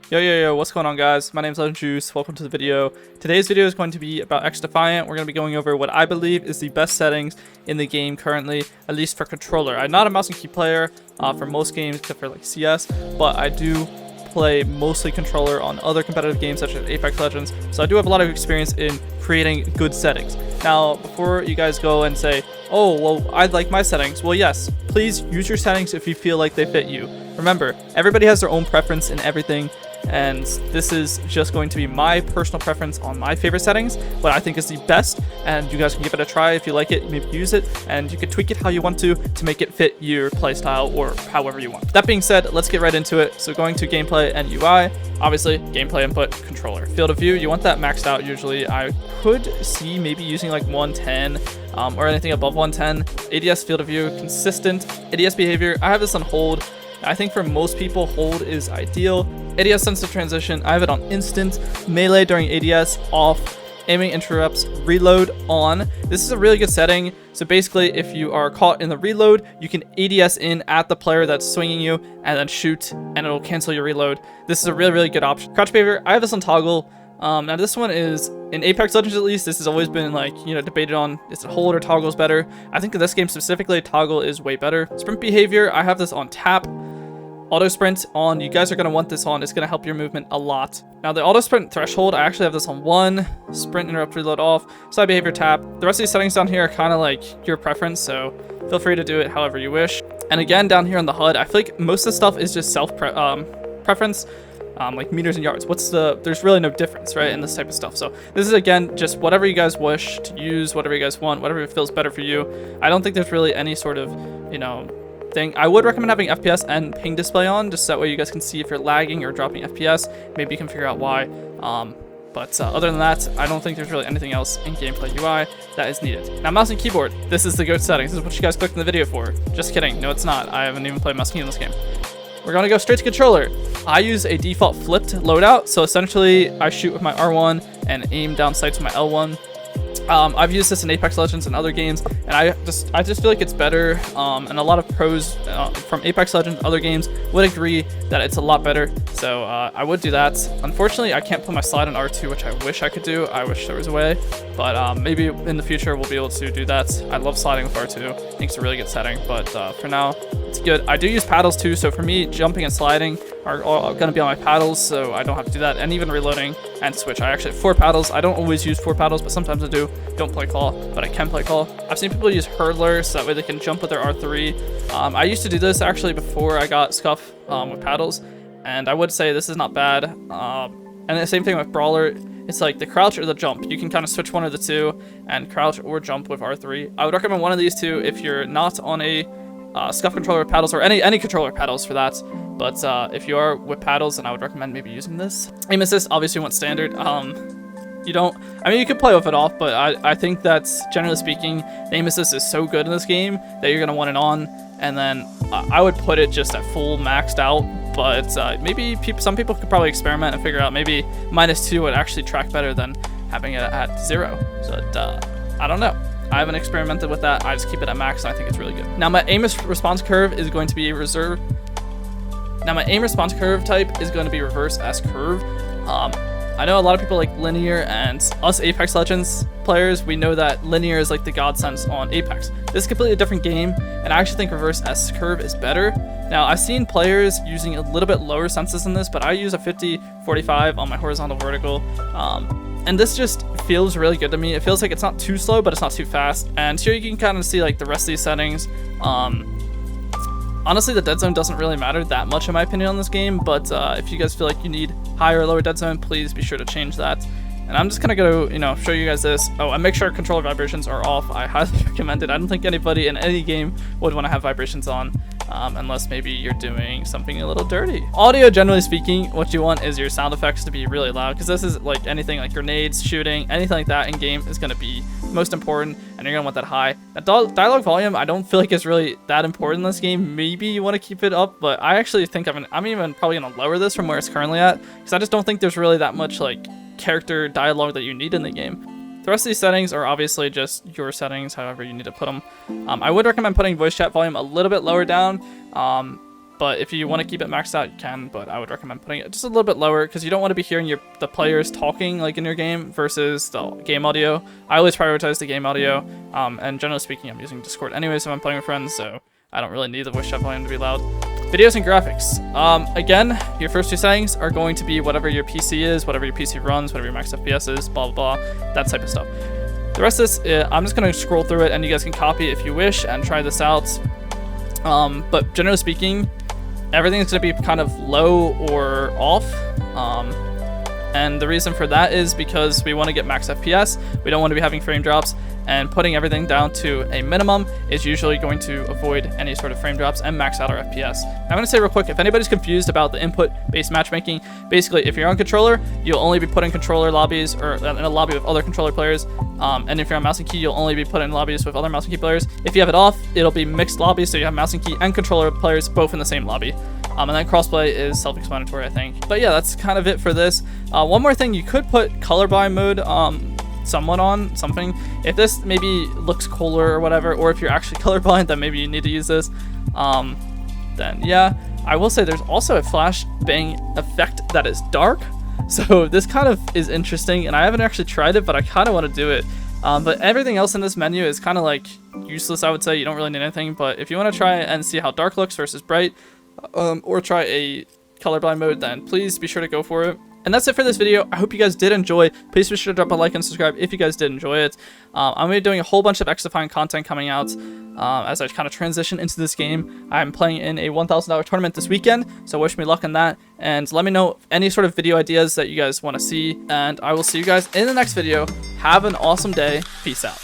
Yo, what's going on, guys? My name is Legend Juice. Welcome to the video. Today's video is going to be about XDefiant. We're going to be going over what I believe is the best settings in the game currently, at least for controller. I'm not a mouse and key player for most games except for like CS, but I do play mostly controller on other competitive games such as Apex Legends, so I do have a lot of experience in creating good settings. Now, before you guys go and say, oh, well, I like my settings, well, yes, please use your settings if you feel like they fit you. Remember, everybody has their own preference in everything, and this is just going to be my personal preference on my favorite settings, what I think is the best, and you guys can give it a try. If you like it, maybe use it, and you can tweak it how you want to make it fit your playstyle or however you want. That being said, let's get right into it. So going to gameplay and UI, obviously gameplay input, controller. Field of view, you want that maxed out usually. I could see maybe using like 110 or anything above 110. ADS field of view, consistent. ADS behavior, I have this on hold. I think for most people, hold is ideal. ADS sensitive transition, I have it on instant. Melee during ADS, off. Aiming interrupts, reload on. This is a really good setting. So basically, if you are caught in the reload, you can ADS in at the player that's swinging you and then shoot, and it'll cancel your reload. This is a really good option. Crouch behavior, I have this on toggle. Now this one is, in Apex Legends at least, this has always been like, debated on, is it hold or toggle is better? I think in this game specifically, toggle is way better. Sprint behavior, I have this on tap. Auto sprint on, you guys are going to want this on. It's going to help your movement a lot. Now the auto sprint threshold, I actually have this on 1. Sprint interrupt reload off. Side behavior tap. The rest of these settings down here are kind of like your preference, so feel free to do it however you wish. And again, down here on the HUD, I feel like most of the stuff is just preference. Like meters and yards. There's really no difference, right, in this type of stuff. So this is, again, just whatever you guys wish to use, whatever you guys want, whatever feels better for you. I don't think there's really any sort of, thing. I would recommend having FPS and ping display on, just that way you guys can see if you're lagging or dropping FPS. Maybe you can figure out why. But other than that, I don't think there's really anything else in gameplay UI that is needed. Now, mouse and keyboard. This is the GOAT settings. This is what you guys clicked in the video for. Just kidding. No, it's not. I haven't even played mouse and key in this game. We're going to go straight to controller. I use a default flipped loadout. So essentially, I shoot with my R1 and aim down sights with my L1. I've used this in Apex Legends and other games, and I just feel like it's better, and a lot of pros from Apex Legends and other games would agree that it's a lot better, so I would do that. Unfortunately, I can't put my slide on R2, which I wish I could do. I wish there was a way, but maybe in the future we'll be able to do that. I love sliding with R2. I think it's a really good setting, but for now, it's good. I do use paddles too, so for me, jumping and sliding are going to be on my paddles, so I don't have to do that, and even reloading and switch. I actually have 4 paddles. I don't always use 4 paddles, but sometimes I do. Don't play claw, but I can play claw. I've seen people use hurdler so that way they can jump with their R3. I used to do this actually before I got Scuf with paddles, and I would say this is not bad. And the same thing with brawler. It's like the crouch or the jump. You can kind of switch one of the two and crouch or jump with R3. I would recommend one of these two if you're not on a Scuf controller with paddles, or any controller with paddles for that. But if you are with paddles, then I would recommend maybe using this. Aim assist, obviously you want standard. You could play with it off, but I think that's, generally speaking, the aim assist is so good in this game that you're going to want it on. And then I would put it just at full maxed out, but maybe some people could probably experiment and figure out maybe -2 would actually track better than having it at 0. So I don't know. I haven't experimented with that. I just keep it at max, and I think it's really good. Now my aim response curve is going to be reserved. Now my aim response curve type is going to be reverse S curve. I know a lot of people like linear, and us Apex Legends players, we know that linear is like the godsend on Apex. This is a completely different game, and I actually think reverse S curve is better. Now, I've seen players using a little bit lower senses than this, but I use a 50-45 on my horizontal vertical. And this just feels really good to me. It feels like it's not too slow, but it's not too fast. And here you can kind of see like the rest of these settings. Honestly, the dead zone doesn't really matter that much in my opinion on this game, but if you guys feel like you need higher or lower dead zone, please be sure to change that. And I'm just gonna go, show you guys this. Oh, and make sure controller vibrations are off. I highly recommend it. I don't think anybody in any game would want to have vibrations on, unless maybe you're doing something a little dirty. Audio, generally speaking, what you want is your sound effects to be really loud, because this is like anything like grenades, shooting, anything like that in game is gonna be most important, and you're gonna want that high. Now, dialogue volume, I don't feel like it's really that important in this game. Maybe you want to keep it up, but I actually think I'm even probably gonna lower this from where it's currently at, because I just don't think there's really that much like character dialogue that you need in the game. The rest of these settings are obviously just your settings, however you need to put them. I would recommend putting voice chat volume a little bit lower down. But if you want to keep it maxed out, you can, but I would recommend putting it just a little bit lower because you don't want to be hearing the players talking like in your game versus the game audio. I always prioritize the game audio, and generally speaking, I'm using Discord anyways if I'm playing with friends, so I don't really need the voice chat volume to be loud. Videos and graphics. Again, your first two settings are going to be whatever your PC is, whatever your PC runs, whatever your max FPS is, blah, blah, blah, that type of stuff. The rest of this, I'm just going to scroll through it and you guys can copy if you wish and try this out. But generally speaking, everything is going to be kind of low or off. And the reason for that is because we want to get max FPS. We don't want to be having frame drops, and putting everything down to a minimum is usually going to avoid any sort of frame drops and max out our FPS. I'm going to say real quick, if anybody's confused about the input-based matchmaking, basically if you're on controller, you'll only be put in controller lobbies or in a lobby with other controller players. And if you're on mouse and key, you'll only be put in lobbies with other mouse and key players. If you have it off, it'll be mixed lobbies, so you have mouse and key and controller players both in the same lobby. And then crossplay is self-explanatory, I think. But yeah, that's kind of it for this. One more thing, you could put colorblind mode somewhat on something. If this maybe looks cooler or whatever, or if you're actually colorblind, then maybe you need to use this. Then yeah, I will say there's also a flashbang effect that is dark. So this kind of is interesting, and I haven't actually tried it, but I kind of want to do it. But everything else in this menu is kind of like useless, I would say. You don't really need anything, but if you want to try and see how dark looks versus bright, or try a colorblind mode, then please be sure to go for it. And that's it for this video. I hope you guys did enjoy. Please be sure to drop a like and subscribe if you guys did enjoy it. I'm going to be doing a whole bunch of XDefiant content coming out as I kind of transition into this game. I'm playing in a $1,000 tournament this weekend, so wish me luck in that. And let me know any sort of video ideas that you guys want to see. And I will see you guys in the next video. Have an awesome day. Peace out.